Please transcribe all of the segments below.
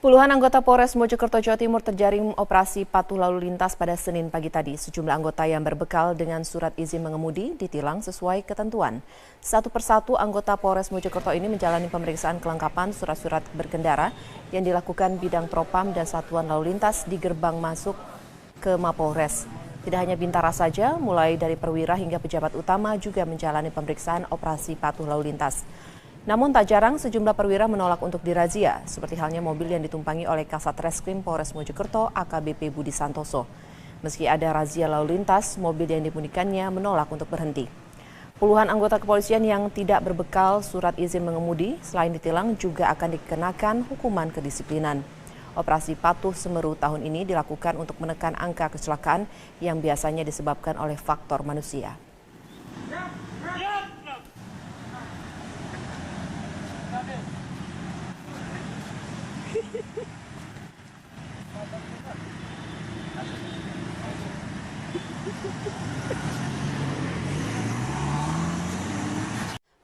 Puluhan anggota Polres Mojokerto, Jawa Timur terjaring operasi patuh lalu lintas pada Senin pagi tadi. Sejumlah anggota yang berbekal dengan surat izin mengemudi ditilang sesuai ketentuan. Satu persatu anggota Polres Mojokerto ini menjalani pemeriksaan kelengkapan surat-surat berkendara yang dilakukan bidang propam dan satuan lalu lintas di gerbang masuk ke Mapolres. Tidak hanya Bintara saja, mulai dari perwira hingga pejabat utama juga menjalani pemeriksaan operasi patuh lalu lintas. Namun tak jarang sejumlah perwira menolak untuk dirazia, seperti halnya mobil yang ditumpangi oleh Kasat Reskrim Polres Mojokerto AKBP Budi Santoso. Meski ada razia lalu lintas, mobil yang dimunikannya menolak untuk berhenti. Puluhan anggota kepolisian yang tidak berbekal surat izin mengemudi selain ditilang juga akan dikenakan hukuman kedisiplinan. Operasi patuh Semeru tahun ini dilakukan untuk menekan angka kecelakaan yang biasanya disebabkan oleh faktor manusia.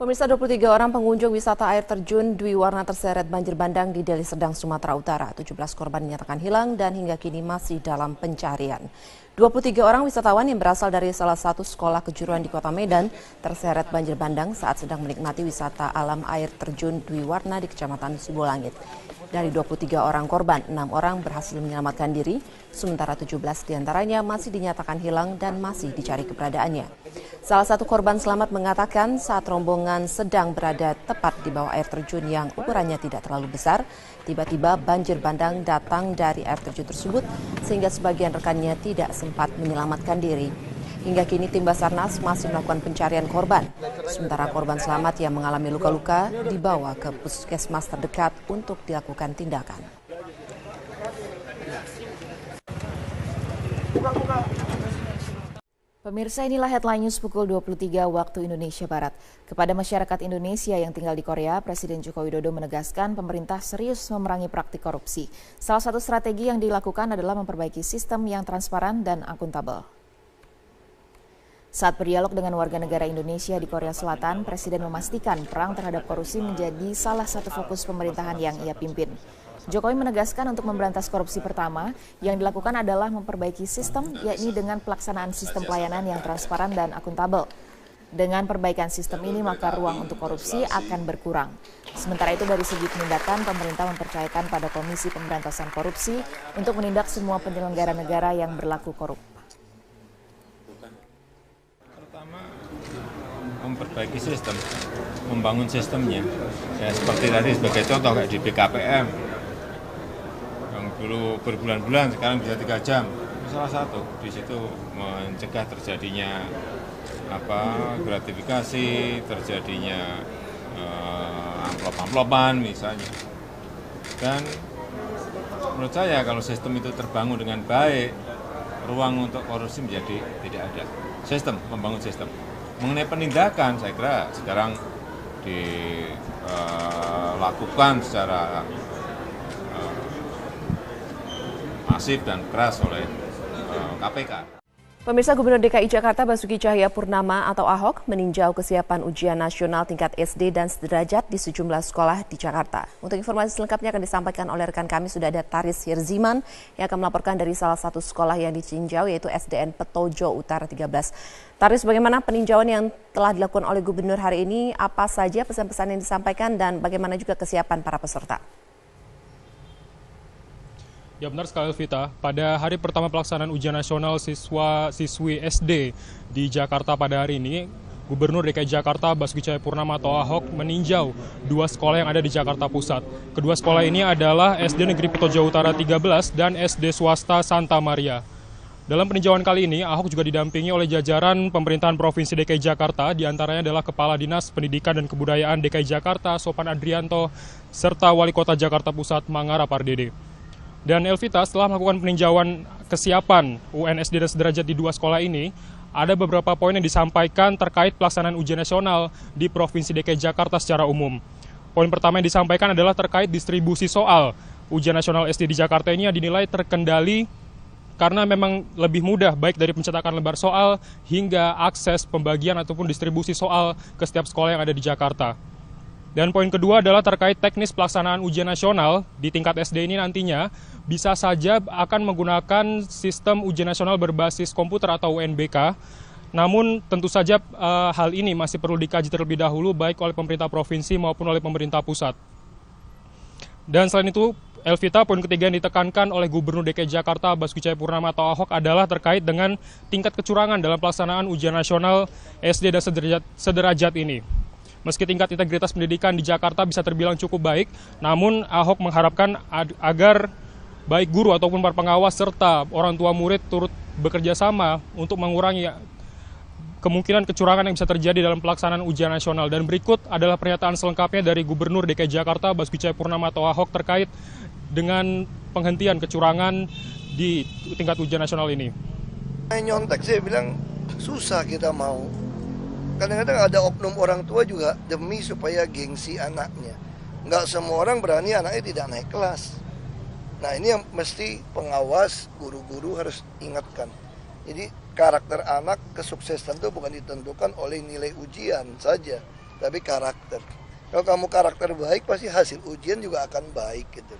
Pemirsa, 23 orang pengunjung wisata air terjun Dwi Warna terseret banjir bandang di Deli Serdang, Sumatera Utara. 17 korban dinyatakan hilang dan hingga kini masih dalam pencarian. 23 orang wisatawan yang berasal dari salah satu sekolah kejuruan di Kota Medan terseret banjir bandang saat sedang menikmati wisata alam air terjun Dwi Warna di Kecamatan Sibolangit. Dari 23 orang korban, 6 orang berhasil menyelamatkan diri, sementara 17 diantaranya masih dinyatakan hilang dan masih dicari keberadaannya. Salah satu korban selamat mengatakan saat rombongan sedang berada tepat di bawah air terjun yang ukurannya tidak terlalu besar, tiba-tiba banjir bandang datang dari air terjun tersebut sehingga sebagian rekannya tidak sempat menyelamatkan diri. Hingga kini tim Basarnas masih melakukan pencarian korban. Sementara korban selamat yang mengalami luka-luka dibawa ke puskesmas terdekat untuk dilakukan tindakan. Pemirsa, inilah headline news pukul 23 waktu Indonesia Barat. Kepada masyarakat Indonesia yang tinggal di Korea, Presiden Joko Widodo menegaskan pemerintah serius memerangi praktik korupsi. Salah satu strategi yang dilakukan adalah memperbaiki sistem yang transparan dan akuntabel. Saat berdialog dengan warga negara Indonesia di Korea Selatan, Presiden memastikan perang terhadap korupsi menjadi salah satu fokus pemerintahan yang ia pimpin. Jokowi menegaskan untuk memberantas korupsi pertama yang dilakukan adalah memperbaiki sistem, yakni dengan pelaksanaan sistem pelayanan yang transparan dan akuntabel. Dengan perbaikan sistem ini, maka ruang untuk korupsi akan berkurang. Sementara itu, dari segi penindakan, pemerintah mempercayakan pada Komisi Pemberantasan Korupsi untuk menindak semua penyelenggara negara yang berlaku korup. Memperbaiki sistem, membangun sistemnya. Ya, seperti tadi sebagai contoh kayak di BKPM, yang dulu berbulan-bulan sekarang bisa 3 jam. Salah satu di situ mencegah terjadinya gratifikasi, terjadinya amplop-amplopan misalnya. Dan menurut saya kalau sistem itu terbangun dengan baik, ruang untuk korupsi menjadi tidak ada. Sistem, membangun sistem. Mengenai penindakan, saya kira sekarang dilakukan secara masif dan keras oleh KPK. Pemirsa, Gubernur DKI Jakarta Basuki Cahayapurnama atau Ahok meninjau kesiapan ujian nasional tingkat SD dan sederajat di sejumlah sekolah di Jakarta. Untuk informasi selengkapnya akan disampaikan oleh rekan kami, sudah ada Taris Hirziman yang akan melaporkan dari salah satu sekolah yang ditinjau, yaitu SDN Petojo Utara 13. Taris, bagaimana peninjauan yang telah dilakukan oleh Gubernur hari ini? Apa saja pesan-pesan yang disampaikan dan bagaimana juga kesiapan para peserta? Ya benar sekali, Vita. Pada hari pertama pelaksanaan ujian nasional siswa-siswi SD di Jakarta pada hari ini, Gubernur DKI Jakarta Basuki Cahayapurnama atau Ahok meninjau 2 sekolah yang ada di Jakarta Pusat. Kedua sekolah ini adalah SD Negeri Petojo Utara 13 dan SD swasta Santa Maria. Dalam peninjauan kali ini, Ahok juga didampingi oleh jajaran pemerintahan Provinsi DKI Jakarta, diantaranya adalah Kepala Dinas Pendidikan dan Kebudayaan DKI Jakarta, Sopan Adrianto, serta Wali Kota Jakarta Pusat, Mangara Pardede. Dan Elvita, setelah melakukan peninjauan kesiapan UNSD dan sederajat di 2 sekolah ini, ada beberapa poin yang disampaikan terkait pelaksanaan ujian nasional di Provinsi DKI Jakarta secara umum. Poin pertama yang disampaikan adalah terkait distribusi soal. Ujian nasional SD di Jakarta ini dinilai terkendali karena memang lebih mudah baik dari pencetakan lembar soal hingga akses pembagian ataupun distribusi soal ke setiap sekolah yang ada di Jakarta. Dan poin kedua adalah terkait teknis pelaksanaan ujian nasional di tingkat SD ini nantinya bisa saja akan menggunakan sistem ujian nasional berbasis komputer atau UNBK. Namun tentu saja hal ini masih perlu dikaji terlebih dahulu baik oleh pemerintah provinsi maupun oleh pemerintah pusat. Dan selain itu, Elvita, poin ketiga yang ditekankan oleh Gubernur DKI Jakarta Basuki Cahayapurnama atau Ahok adalah terkait dengan tingkat kecurangan dalam pelaksanaan ujian nasional SD dan sederajat ini. Meski tingkat integritas pendidikan di Jakarta bisa terbilang cukup baik, namun Ahok mengharapkan agar baik guru ataupun para pengawas serta orang tua murid turut bekerja sama untuk mengurangi kemungkinan kecurangan yang bisa terjadi dalam pelaksanaan ujian nasional. Dan berikut adalah pernyataan selengkapnya dari Gubernur DKI Jakarta Basuki Cahayapurnama atau Ahok terkait dengan penghentian kecurangan di tingkat ujian nasional ini. Nyontek, saya bilang susah kita mau. Kadang-kadang ada oknum orang tua juga demi supaya gengsi anaknya. Nggak semua orang berani anaknya tidak naik kelas. Nah ini yang mesti pengawas, guru-guru harus ingatkan. Jadi karakter anak, kesuksesan itu bukan ditentukan oleh nilai ujian saja, tapi karakter. Kalau kamu karakter baik, pasti hasil ujian juga akan baik gitu.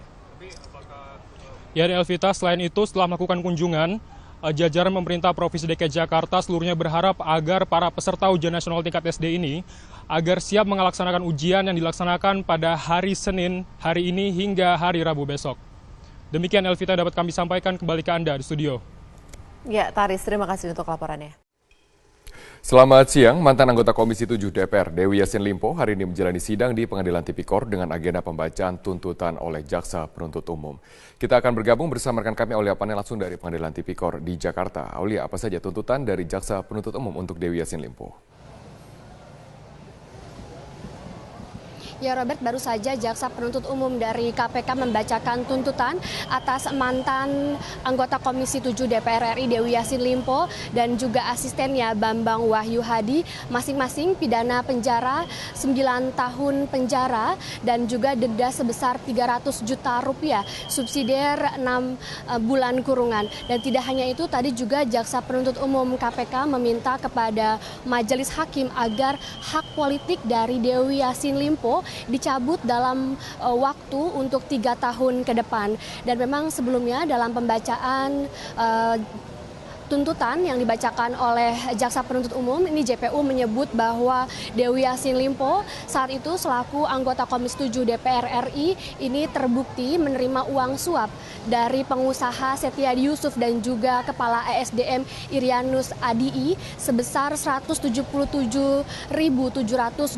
Ya, Elvita, selain itu setelah melakukan kunjungan, jajaran pemerintah Provinsi DKI Jakarta seluruhnya berharap agar para peserta ujian nasional tingkat SD ini agar siap melaksanakan ujian yang dilaksanakan pada hari Senin hari ini hingga hari Rabu besok. Demikian Elvita dapat kami sampaikan, kembali ke Anda di studio. Ya, Taris, terima kasih untuk laporannya. Selamat siang, mantan anggota Komisi 7 DPR Dewi Yassin Limpo hari ini menjalani sidang di Pengadilan Tipikor dengan agenda pembacaan tuntutan oleh Jaksa Penuntut Umum. Kita akan bergabung bersama rekan kami Aulia Pane langsung dari Pengadilan Tipikor di Jakarta. Aulia, apa saja tuntutan dari Jaksa Penuntut Umum untuk Dewi Yassin Limpo? Ya Robert, baru saja Jaksa Penuntut Umum dari KPK membacakan tuntutan atas mantan anggota Komisi 7 DPR RI Dewi Yassin Limpo dan juga asistennya Bambang Wahyu Hadi, masing-masing pidana penjara 9 tahun penjara dan juga denda sebesar 300 juta rupiah, subsidiar 6 bulan kurungan. Dan tidak hanya itu, tadi juga Jaksa Penuntut Umum KPK meminta kepada Majelis Hakim agar hak politik dari Dewi Yassin Limpo dicabut dalam waktu untuk 3 tahun ke depan. Dan memang sebelumnya dalam pembacaan tuntutan yang dibacakan oleh Jaksa Penuntut Umum, ini JPU menyebut bahwa Dewi Yassin Limpo saat itu selaku anggota Komisi 7 DPR RI ini terbukti menerima uang suap dari pengusaha Setiadi Yusuf dan juga Kepala ESDM Irianus Adii sebesar 177.700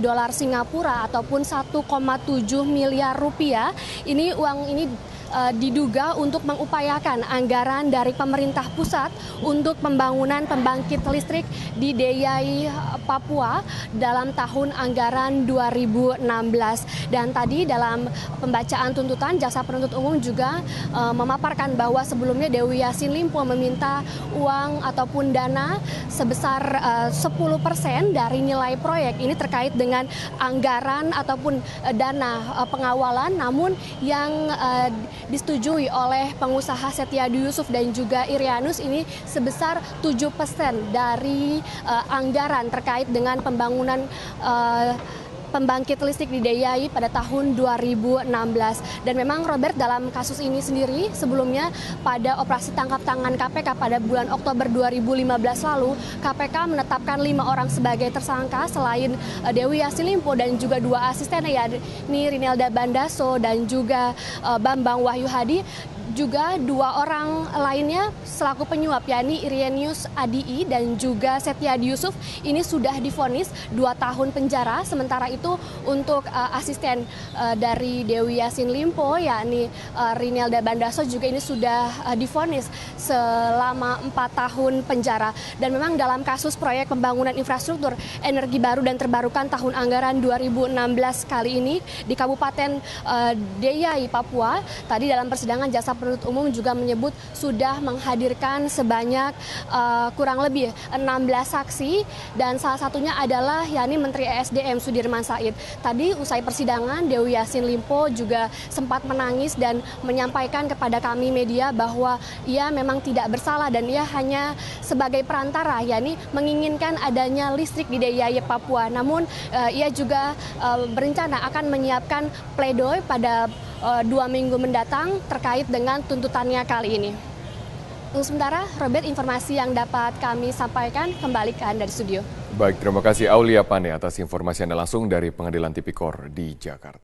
dolar Singapura ataupun 1,7 miliar rupiah. Ini uang ini diduga untuk mengupayakan anggaran dari pemerintah pusat untuk pembangunan pembangkit listrik di Deyai, Papua dalam tahun anggaran 2016. Dan tadi dalam pembacaan tuntutan, Jaksa Penuntut Umum juga memaparkan bahwa sebelumnya Dewi Yassin Limpo meminta uang ataupun dana sebesar 10% dari nilai proyek. Ini terkait dengan anggaran ataupun dana pengawalan, namun yang disetujui oleh pengusaha Setiadi Yusuf dan juga Irianus ini sebesar 7% dari anggaran terkait dengan pembangunan pembangkit listrik di Deyai pada tahun 2016. Dan memang Robert, dalam kasus ini sendiri sebelumnya pada operasi tangkap tangan KPK pada bulan Oktober 2015 lalu, KPK menetapkan 5 orang sebagai tersangka selain Dewi Yassin Limpo dan juga 2 asistennya, yakni Rinelda Bandaso dan juga Bambang Wahyu Hadi. Juga 2 orang lainnya selaku penyuap, yakni Irianus Adii dan juga Setiadi Yusuf, ini sudah divonis 2 tahun penjara. Sementara itu untuk asisten dari Dewi Yassin Limpo, yakni Rinelda Bandaso, juga ini sudah divonis selama 4 tahun penjara. Dan memang dalam kasus proyek pembangunan infrastruktur energi baru dan terbarukan tahun anggaran 2016 kali ini di Kabupaten Deyai, Papua, tadi dalam persidangan Jaksa jaksa penuntut umum juga menyebut sudah menghadirkan sebanyak kurang lebih 16 saksi dan salah satunya adalah yakni Menteri ESDM Sudirman Said. Tadi usai persidangan Dewi Yassin Limpo juga sempat menangis dan menyampaikan kepada kami media bahwa ia memang tidak bersalah dan ia hanya sebagai perantara, yakni menginginkan adanya listrik di DIY Papua. Namun ia juga berencana akan menyiapkan pledoi pada 2 minggu mendatang terkait dengan tuntutannya kali ini. Untuk sementara, Robert, informasi yang dapat kami sampaikan kembali ke Anda di studio. Baik, terima kasih Aulia Pane atas informasi Anda langsung dari Pengadilan Tipikor di Jakarta.